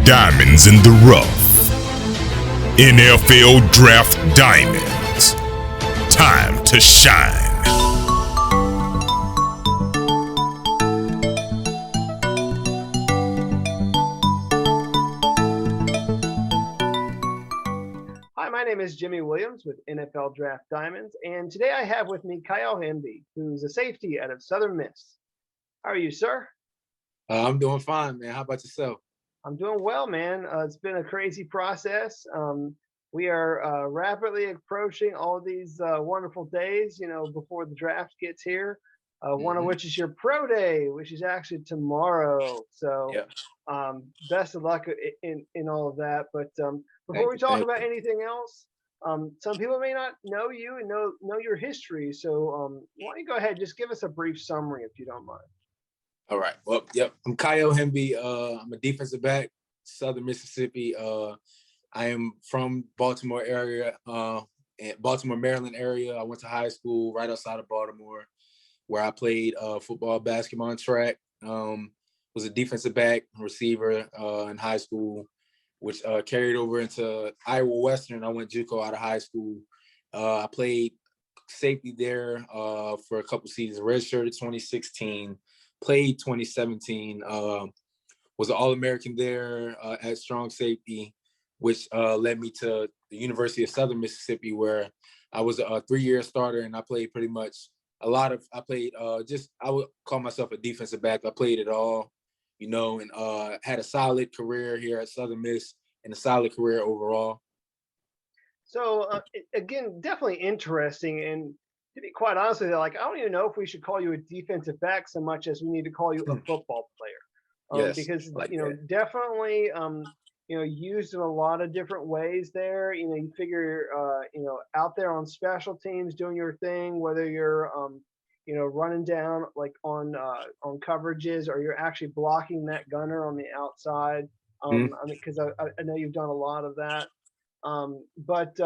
Diamonds in the rough. NFL Draft Diamonds. Time to shine. Hi, my name is Jimmy Williams with NFL Draft Diamonds, and today I have with me Ky'el Hemby, who's a safety out of Southern Miss. How are you, sir? I'm doing fine, man. How about yourself? I'm doing well, man. It's been a crazy process. We are rapidly approaching all these wonderful days, before the draft gets here. One of which is your pro day, which is actually tomorrow. So, Yeah. best of luck in all of that. But before Thank we you. talk Thank about you. anything else, some people may not know you and know your history. So, why don't you go ahead, just give us a brief summary if you don't mind. All right. Well, yep. I'm Ky'el Hemby. I'm a defensive back, Southern Mississippi. I am from Baltimore area, Baltimore, Maryland area. I went to high school right outside of Baltimore, where I played football, basketball, and track. Was a defensive back, receiver in high school, which carried over into Iowa Western. I went JUCO out of high school. I played safety there for a couple seasons, redshirted 2016, played 2017, was an All-American there at strong safety, which led me to the University of Southern Mississippi, where I was a 3-year starter, and I played pretty much I would call myself a defensive back. I played it all, and had a solid career here at Southern Miss and a solid career overall. So again, definitely interesting. And to be quite honest with you, I don't even know if we should call you a defensive back so much as we need to call you a football player. Yes, Because like that. definitely used in a lot of different ways there. You figure out there on special teams doing your thing, whether you're running down like on coverages or you're actually blocking that gunner on the outside. Because I know you've done a lot of that. But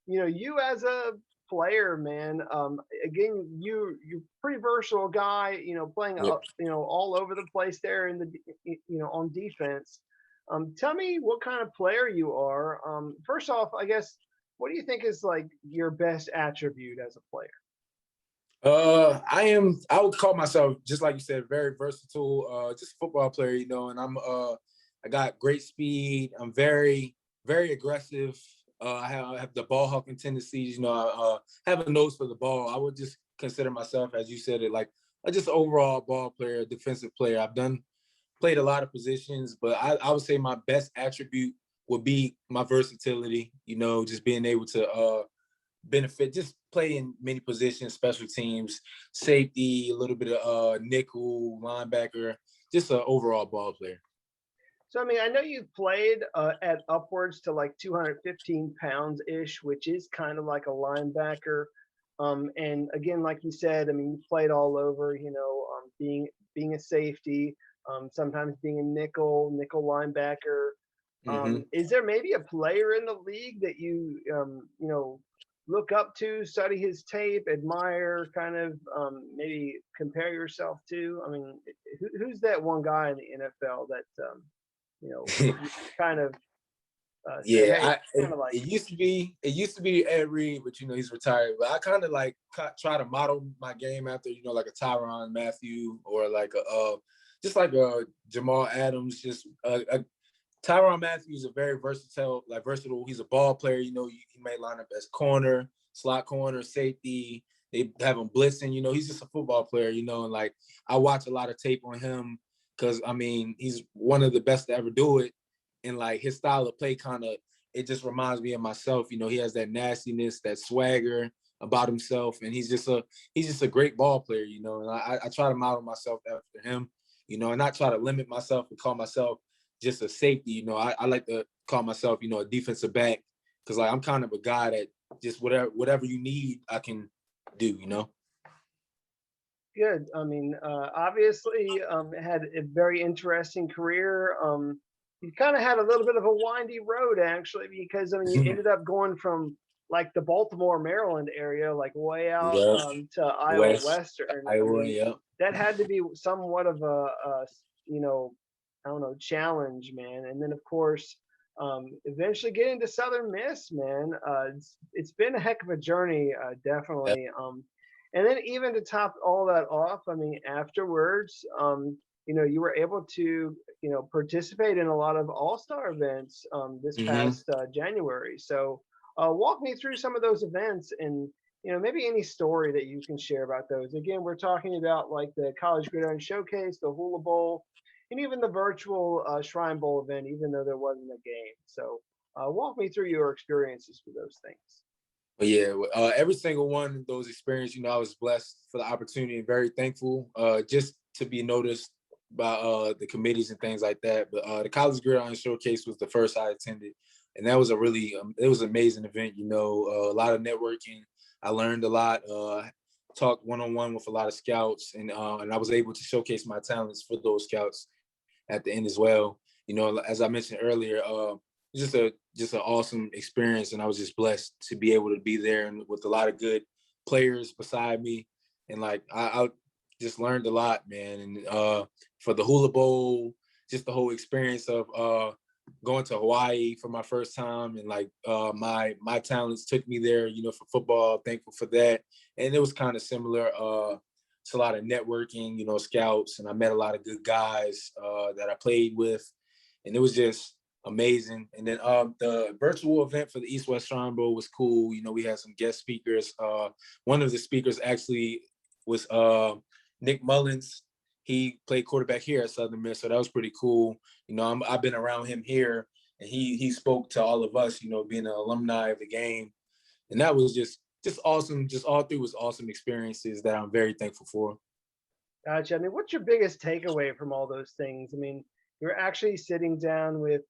you as a player, man, again, you're pretty versatile guy, playing Yep. all over the place there in the on defense. Tell me what kind of player you are. First off, I guess, what do you think is like your best attribute as a player? I would call myself, just like you said, very versatile, just a football player, and I got great speed. I'm very, very aggressive. I have the ball hawking tendencies. I have a nose for the ball. I would just consider myself, as you said it, like just overall ball player, defensive player. Played a lot of positions, but I would say my best attribute would be my versatility, just being able to benefit, just play in many positions, special teams, safety, a little bit of nickel, linebacker, just an overall ball player. So, I mean, I know you've played at upwards to like 215 pounds ish, which is kind of like a linebacker. And again, like you said, I mean, you played all over, being a safety, sometimes being a nickel linebacker. Mm-hmm. Is there maybe a player in the league that you look up to, study his tape, admire, kind of maybe compare yourself to? I mean, who's that one guy in the NFL that kind of say, hey, Yeah, kind of like. it used to be Ed Reed, but he's retired. But I kind of like try to model my game after like a Tyrann Mathieu or like just like a Jamal Adams. Just Tyrann Mathieu is a very versatile. He's a ball player. He may line up as corner, slot corner, safety. They have him blitzing. He's just a football player. And like I watch a lot of tape on him because he's one of the best to ever do it. And like his style of play it just reminds me of myself. He has that nastiness, that swagger about himself, and he's just a great ball player. And I try to model myself after him. And not try to limit myself and call myself just a safety. I like to call myself, a defensive back, because like I'm kind of a guy that just whatever you need, I can do. Good. I mean, obviously, had a very interesting career. You kind of had a little bit of a windy road, actually, because I mean, you ended up going from like the Baltimore, Maryland area, like way out Yeah. to Iowa West Western. I Iowa, mean, yeah. that had to be somewhat of a I don't know, challenge, man. And then of course, eventually getting to Southern Miss, man. It's been a heck of a journey, Yep. definitely. And then even to top all that off, I mean, afterwards, you were able to, participate in a lot of all-star events this Hmm. past January. So walk me through some of those events and, maybe any story that you can share about those. Again, we're talking about like the College Gridiron Showcase, the Hula Bowl, and even the virtual Shrine Bowl event, even though there wasn't a game. So walk me through your experiences with those things. But yeah, every single one of those experiences, I was blessed for the opportunity and very thankful just to be noticed by the committees and things like that. But the College Gridiron Showcase was the first I attended, and that was a really it was an amazing event. A lot of networking. I learned a lot. Talked one on one with a lot of scouts, and I was able to showcase my talents for those scouts at the end as well. As I mentioned earlier, just an awesome experience, and I was just blessed to be able to be there and with a lot of good players beside me, and like I just learned a lot, man. And for the Hula Bowl, just the whole experience of going to Hawaii for my first time, and like my talents took me there, for football. Thankful for that, and it was kind of similar. It's a lot of networking, scouts, and I met a lot of good guys that I played with, and it was just amazing. And then the virtual event for the East West Shrine Bowl was cool. We had some guest speakers. One of the speakers actually was Nick Mullins. He played quarterback here at Southern Miss, so that was pretty cool. I've been around him here, and he spoke to all of us. Being an alumni of the game, and that was just awesome. Just all through was awesome experiences that I'm very thankful for. Gotcha. I mean, what's your biggest takeaway from all those things? I mean, you're actually sitting down with,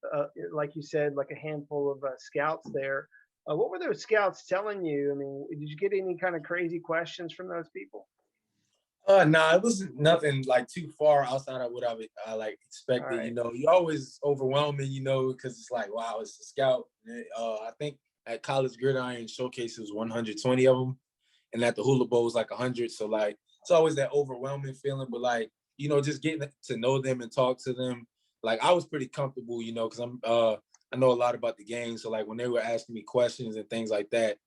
like you said, like a handful of scouts there. What were those scouts telling you? I mean, did you get any kind of crazy questions from those people? No, it wasn't nothing like too far outside of what I like All expected. right. You always overwhelming, because it's like, wow, it's a scout. I think at College Gridiron Showcases 120 of them, and at the Hula Bowl was like 100. So like, it's always that overwhelming feeling. But like, just getting to know them and talk to them, like I was pretty comfortable, because I know a lot about the game. So like when they were asking me questions and things like that,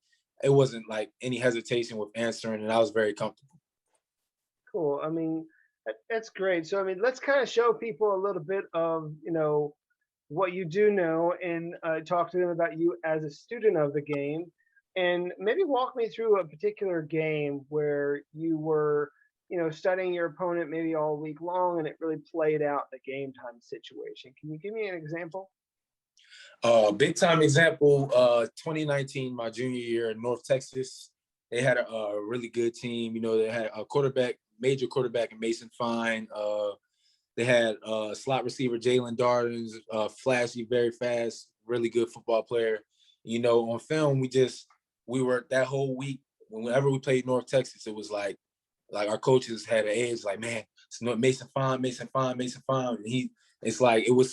it wasn't like any hesitation with answering, and I was very comfortable. Cool. I mean, that's great. So, I mean, let's kind of show people a little bit of, what you do know and talk to them about you as a student of the game. And maybe walk me through a particular game where you were, studying your opponent maybe all week long and it really played out the game time situation. Can you give me an example? Big time example, 2019, my junior year in North Texas. They had a really good team. They had a major quarterback in Mason Fine. They had slot receiver Jalen Darden's, flashy, very fast, really good football player. On film, we were that whole week. Whenever we played North Texas, it was like our coaches had an edge. Like, man, it's not Mason Fine, Mason Fine, Mason Fine. And it's like we were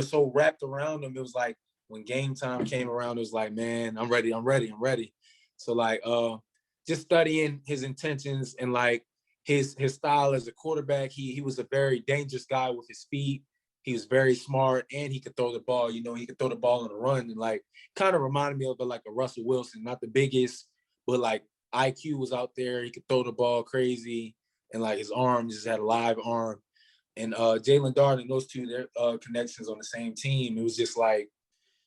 so wrapped around him. It was like when game time came around, it was like, man, I'm ready, I'm ready, I'm ready. So like, just studying his intentions and like his style as a quarterback. He was a very dangerous guy with his feet. He was very smart, and he could throw the ball. He could throw the ball on the run, and like kind of reminded me of like a Russell Wilson, not the biggest, but like IQ was out there. He could throw the ball crazy, and like his arm just had a live arm. And Jalen Darden, those two, their connections on the same team. It was just like,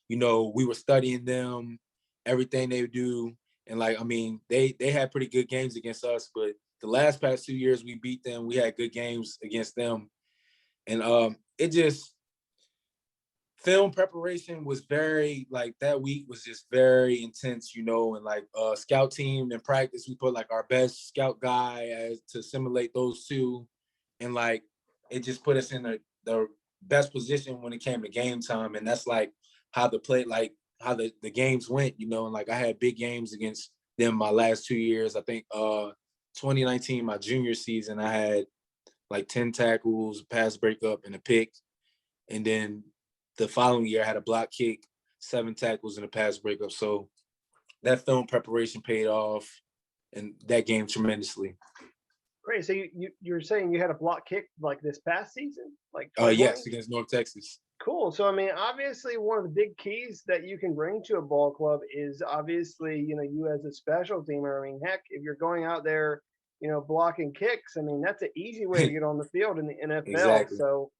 we were studying them, everything they do, and like, I mean, they had pretty good games against us, but the past 2 years we beat them. We had good games against them, and it just film preparation was very like that week was just very intense, and like scout team in practice, we put like our best scout guy as to simulate those two, and like it just put us in the best position when it came to game time, and that's like how how the games went, and like I had big games against them my last 2 years. I think 2019, my junior season, I had like 10 tackles, a pass breakup, and a pick. And then the following year, I had a block kick, 7 tackles, and a pass breakup. So that film preparation paid off in that game tremendously. Great. So you're saying you had a block kick like this past season, like 2020? Yes, against North Texas. Cool. So I mean, obviously, one of the big keys that you can bring to a ball club is obviously, you as a special teamer. I mean, heck, if you're going out there, blocking kicks, I mean, that's an easy way to get on the field in the NFL. Exactly. So,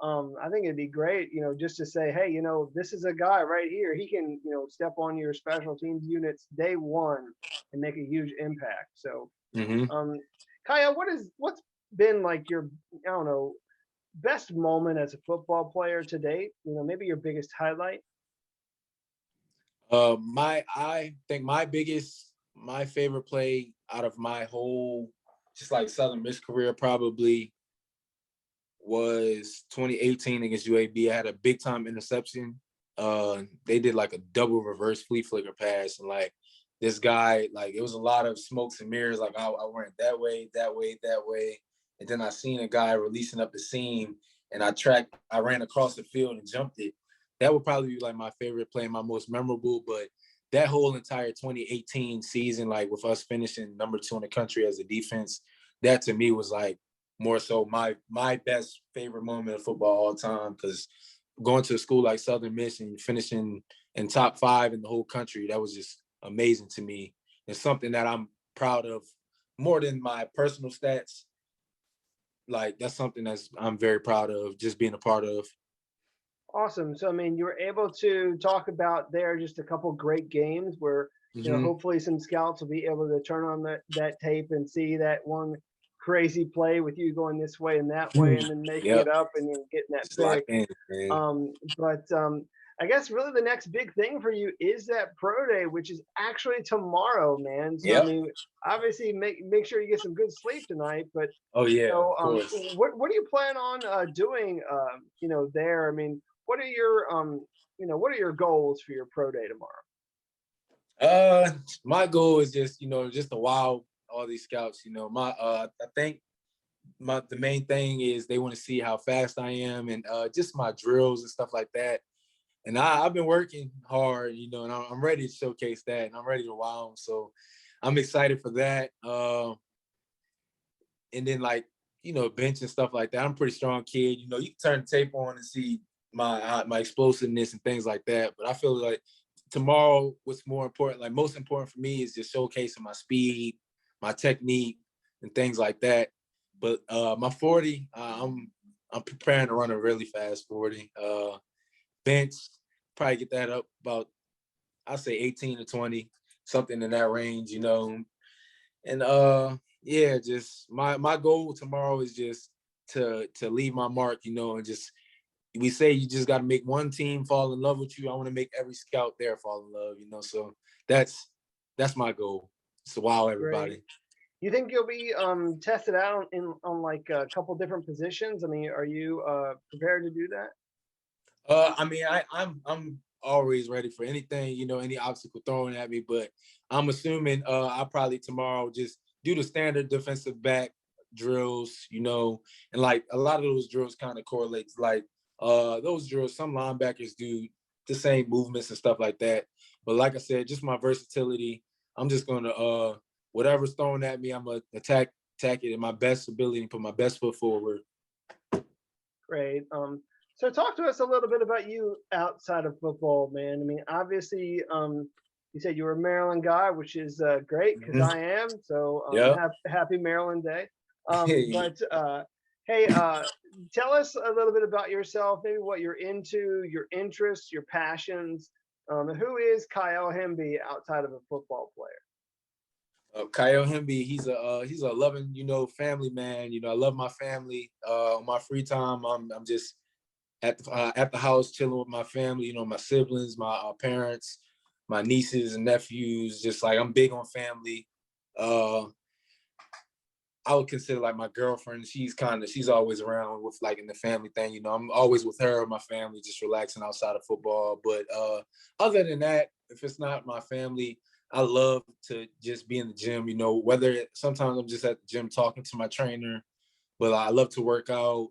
I think it'd be great, just to say, hey, this is a guy right here. He can, step on your special teams units day one and make a huge impact. So, Hmm. um, Kaya, what's been like your, I don't know, best moment as a football player to date? Maybe your biggest highlight. I think my favorite play out of my whole just like Southern Miss career probably was 2018 against UAB. I had a big time interception. They did like a double reverse flea flicker pass, and like this guy, like it was a lot of smokes and mirrors. Like I went that way, that way, that way, and then I seen a guy releasing up the seam, and I ran across the field and jumped it. That would probably be like my favorite play, my most memorable. But that whole entire 2018 season, like with us finishing number 2 in the country as a defense, that to me was like more so my best favorite moment of football all time, because going to a school like Southern Miss and finishing in top 5 in the whole country, that was just amazing to me. It's something that I'm proud of more than my personal stats. Like that's something I'm very proud of just being a part of. Awesome. So I mean, you were able to talk about there just a couple great games where Hmm. hopefully some scouts will be able to turn on that tape and see that one crazy play with you going this way and that way and then making Yep, it up and getting that just pick. locked in, man. But I guess really the next big thing for you is that pro day, which is actually tomorrow, man. So I Yep. mean, obviously make sure you get some good sleep tonight. But Oh yeah, of so course. what do you plan on doing? There. I mean, what are your what are your goals for your pro day tomorrow? Uh, my goal is just just to wow all these scouts. I think the main thing is they want to see how fast I am and just my drills and stuff like that. And I've been working hard, and I'm ready to showcase that, and I'm ready to wow them. So I'm excited for that. And then like bench and stuff like that. I'm a pretty strong kid. You can turn the tape on and see my explosiveness and things like that. But I feel like tomorrow, what's more important, like most important for me, is just showcasing my speed, my technique, and things like that. But my 40, I'm preparing to run a really fast 40. Bench, probably get that up about, I'd say 18 to 20, something in that range. And yeah, just my goal tomorrow is just to leave my mark, and just we say you just got to make one team fall in love with you. I want to make every scout there fall in love. So that's my goal. So wow, Great. everybody. You think you'll be tested out on like a couple different positions? I mean, are you prepared to do that? I mean, I'm always ready for anything, any obstacle thrown at me. But I'm assuming I'll probably tomorrow just do the standard defensive back drills, and like a lot of those drills kind of correlates. Like those drills, some linebackers do the same movements and stuff like that. But like I said, just my versatility. I'm just gonna whatever's thrown at me, I'm gonna attack it in my best ability and put my best foot forward. Great. So talk to us a little bit about you outside of football, man. I mean, obviously, you said you were a Maryland guy, which is great because Mhm. I am. So Yep. happy Maryland Day. Hey. But hey, tell us a little bit about yourself, maybe what you're into, your interests, your passions. Who is Ky'el Hemby outside of a football player? Ky'el Hemby, he's a loving, family man. I love my family. On my free time, I'm just at the house chilling with my family. My siblings, my parents, my nieces and nephews. Just like I'm big on family. Uh, I would consider like my girlfriend. She's always around with like in the family thing. I'm always with her, my family, just relaxing outside of football. But other than that, if it's not my family, I love to just be in the gym. Sometimes I'm just at the gym talking to my trainer, but I love to work out.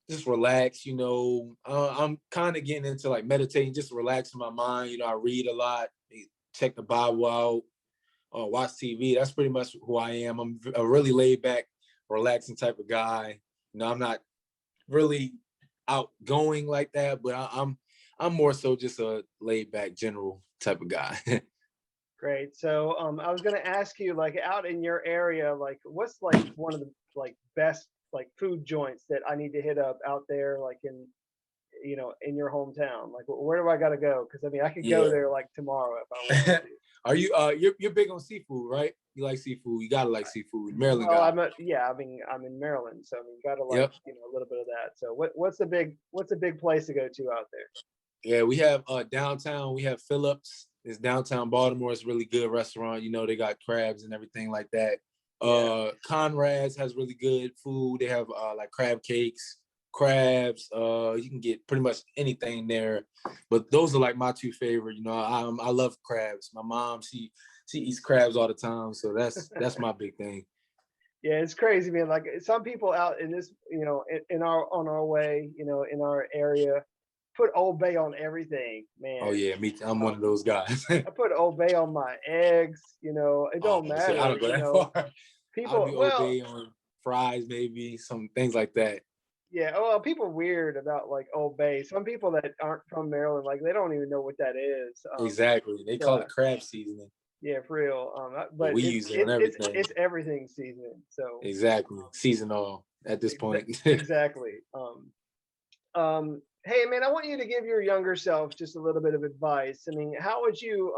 Just relax. I'm kind of getting into like meditating, just relaxing my mind. I read a lot, check the Bible out. watch TV. That's pretty much who I am. I'm a really laid back, relaxing type of guy. You know, I'm not really outgoing like that, but I'm more so just a laid back, general type of guy. Great. So I was gonna ask you, like, out in your area, like, what's like one of the like best like food joints that I need to hit up out there, like in in your hometown? Like, where do I gotta go? Because I mean, I could go Yeah. there like tomorrow if I wanted to. Are you you're big on seafood, right? You like seafood. You gotta like seafood. Maryland Well, guy. yeah. I mean, I'm in Maryland, so I mean, gotta like Yep. a little bit of that. So what's a big place to go to out there? Yeah, we have downtown. We have Phillips. It's downtown Baltimore. It's a really good restaurant. You know, they got crabs and everything like that. Yeah. Conrad's has really good food. They have like crab cakes, crabs. You can get pretty much anything there. But those are like my two favorite. You know, I love crabs. My mom, she eats crabs all the time, so that's my big thing. Yeah, it's crazy, man. Like some people out in this, in our on our way, in our area, put Old Bay on everything, Oh man. yeah, me. I'm one of those guys. I put Old Bay on my eggs. It Oh, don't see, I matter. don't go that far. I'll People. be Well, obey on fries, maybe some things like that. yeah. Well, people weird about like Old Bay. Some people that aren't from Maryland, like they don't even know what that is. Exactly. They call So it crab seasoning, yeah, for real. but But we it's use it on it's it's everything. it's everything seasoning. So Exactly. Season all at this point. exactly. Hey man, I want you to give your younger self just a little bit of advice. I mean, how would you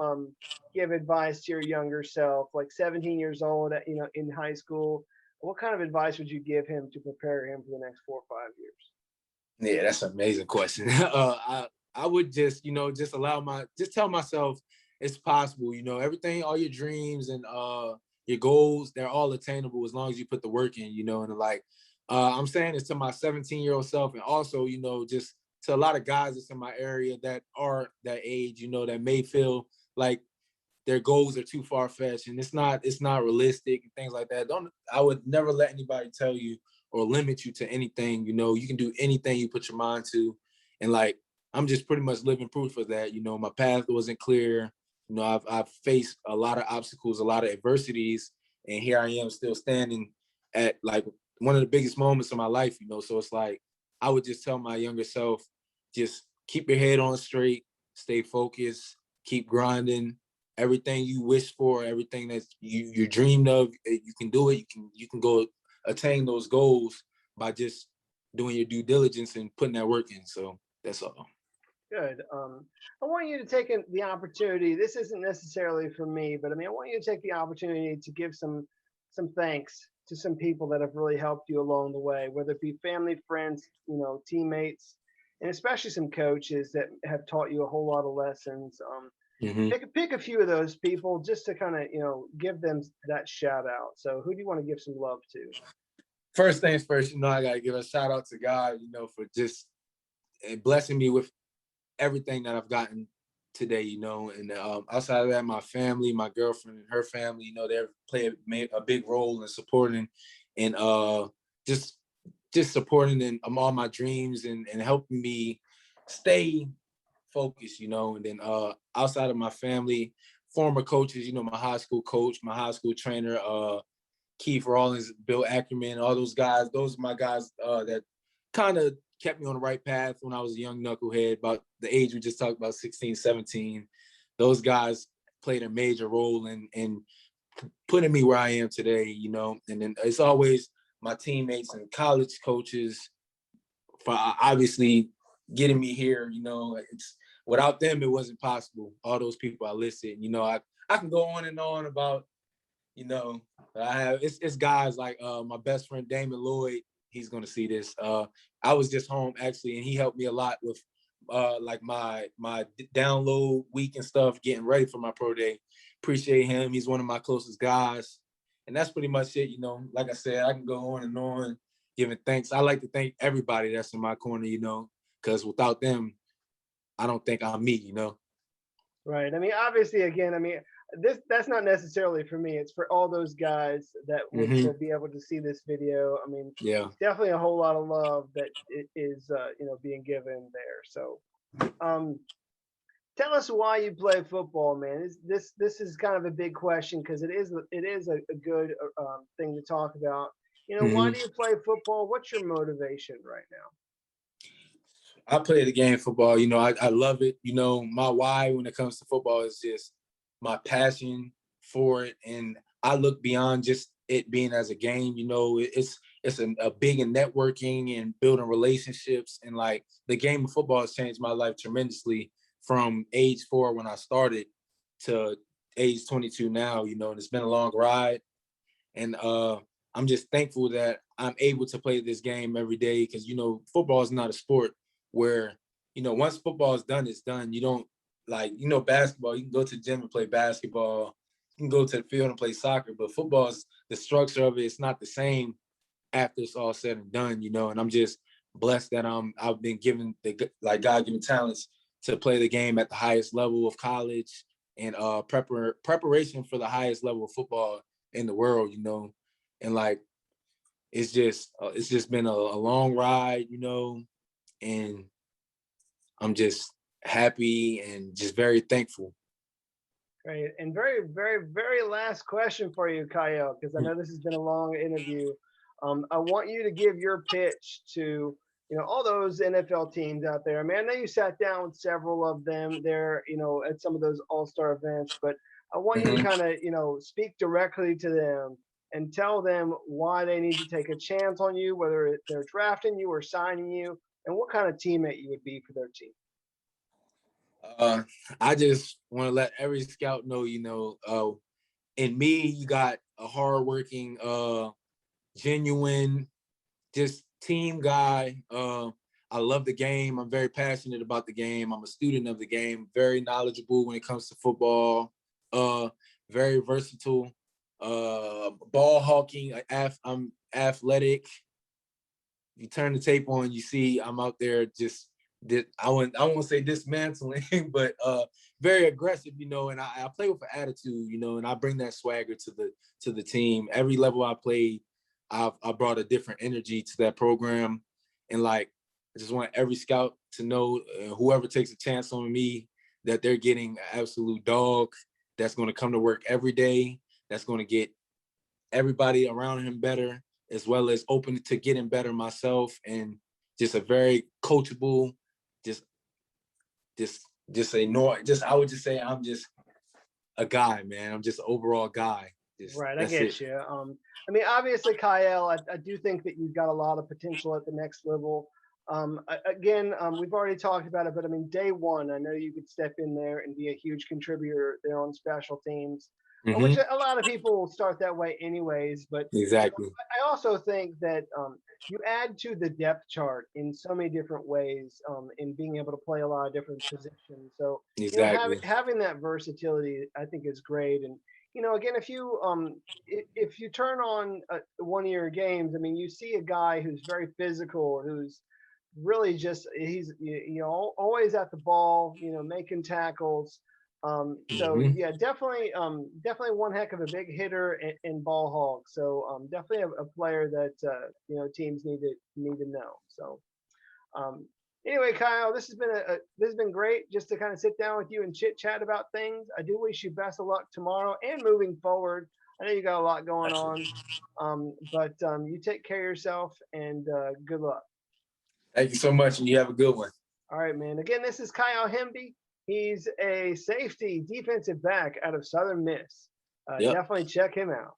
give advice to your younger self, like 17 years old, in high school? What kind of advice would you give him to prepare him for the next 4 or 5 years? Yeah, that's an amazing question. I would just, just just tell myself it's possible, everything, all your dreams and your goals, they're all attainable as long as you put the work in, and like I'm saying this to my 17-year-old self, and also, just to a lot of guys that's in my area that are that age, that may feel like their goals are too far-fetched and it's not realistic and things like that. I would never let anybody tell you or limit you to anything. You can do anything you put your mind to. And like I'm just pretty much living proof of that. My path wasn't clear. I've faced a lot of obstacles, a lot of adversities, and here I am still standing at like one of the biggest moments of my life. So it's like I would just tell my younger self, just keep your head on straight, stay focused, keep grinding. Everything you wish for, everything that you dreamed of, you can do it. You can go attain those goals by just doing your due diligence and putting that work in. So that's all. Good. I want you to take the opportunity. This isn't necessarily for me, but I mean, I want you to take the opportunity to give some thanks to some people that have really helped you along the way, whether it be family, friends, teammates, and especially some coaches that have taught you a whole lot of lessons. Mm-hmm. Pick a few of those people just to kind of give them that shout out. So who do you want to give some love to? First things first, I gotta give a shout out to God, for just blessing me with everything that I've gotten today, and outside of that, my family, my girlfriend and her family, they've played a big role in supporting and just supporting and all my dreams and helping me stay focused, and then outside of my family, former coaches, my high school coach, my high school trainer, Keith Rawlins, Bill Ackerman, all those guys, those are my guys that kind of kept me on the right path when I was a young knucklehead, about the age we just talked about, 16, 17. Those guys played a major role in putting me where I am today, and then it's always my teammates and college coaches for obviously getting me here. It's without them, it wasn't possible. All those people I listed, I can go on and on about, I have it's guys like my best friend Damon Lloyd. He's gonna see this. I was just home actually, and he helped me a lot with like my download week and stuff, getting ready for my pro day. Appreciate him. He's one of my closest guys, and that's pretty much it. Like I said, I can go on and on giving thanks. I like to thank everybody that's in my corner, because without them, I don't think I'm me. Right. I mean, obviously, again, I mean, that's not necessarily for me. It's for all those guys that Mm-hmm. will be able to see this video. I mean, Yeah. definitely a whole lot of love that it is being given there. So, tell us why you play football, man. This is kind of a big question because it is a good thing to talk about. Why Mhm. do you play football? What's your motivation right now? I play the game football. I love it. My why when it comes to football is just my passion for it, and I look beyond just it being as a game. It's a big in networking and building relationships, and like the game of football has changed my life tremendously from age 4 when I started to age 22 now. And it's been a long ride, and I'm just thankful that I'm able to play this game every day because football is not a sport where once football is done, it's done. You don't like basketball. You can go to the gym and play basketball. You can go to the field and play soccer, but football is the structure of it. It's not the same after it's all said and done. And I'm just blessed that I've been given the God-given talents to play the game at the highest level of college and preparation for the highest level of football in the world. And like it's just been a long ride, and I'm just happy and just very thankful. Great. And very, very, very last question for you, Ky'el, because I know this has been a long interview. I want you to give your pitch to all those NFL teams out there. I mean, I know you sat down with several of them there, at some of those All-Star events, but I want you to Mhm. kind of speak directly to them and tell them why they need to take a chance on you, whether they're drafting you or signing you, and what kind of teammate you would be for their team. Uh, I just want to let every scout know, in me, you got a hardworking, genuine, just team guy. I love the game. I'm very passionate about the game. I'm a student of the game, very knowledgeable when it comes to football, uh, very versatile, ball hawking. I'm athletic. You turn the tape on, you see I'm out there just I won't say dismantling, but very aggressive, and I play with an attitude, and I bring that swagger to the team. Every level I played, I brought a different energy to that program. And like I just want every scout to know, whoever takes a chance on me, that they're getting an absolute dog that's going to come to work every day, that's going to get everybody around him better, as well as open to getting better myself, and just a very coachable, just just a no, just I would just say I'm just a guy, man. I'm just an overall guy. Just Right, I that's it. get you. I mean, obviously, Ky'el, I do think that you've got a lot of potential at the next level. Again, we've already talked about it, but I mean, day one, I know you could step in there and be a huge contributor there on special teams, which Hmm. a lot of people will start that way anyways. But Exactly. I also think that you add to the depth chart in so many different ways, in being able to play a lot of different positions. So, Exactly. having that versatility, I think, is great. And again, if you turn on one of your games, I mean, you see a guy who's very physical, who's really just he's always at the ball, making tackles. So Hmm. yeah, definitely one heck of a big hitter and ball hog. So definitely a player that teams need to know. So um, anyway, Ky'el, this has been great just to kind of sit down with you and chit chat about things. I do wish you best of luck tomorrow and moving forward. I know you got a lot going on, but you take care of yourself and good luck. Thank you so much, and you have a good one. All right, man. Again, this is Ky'el Hemby. He's a safety defensive back out of Southern Miss. Yep. Definitely check him out.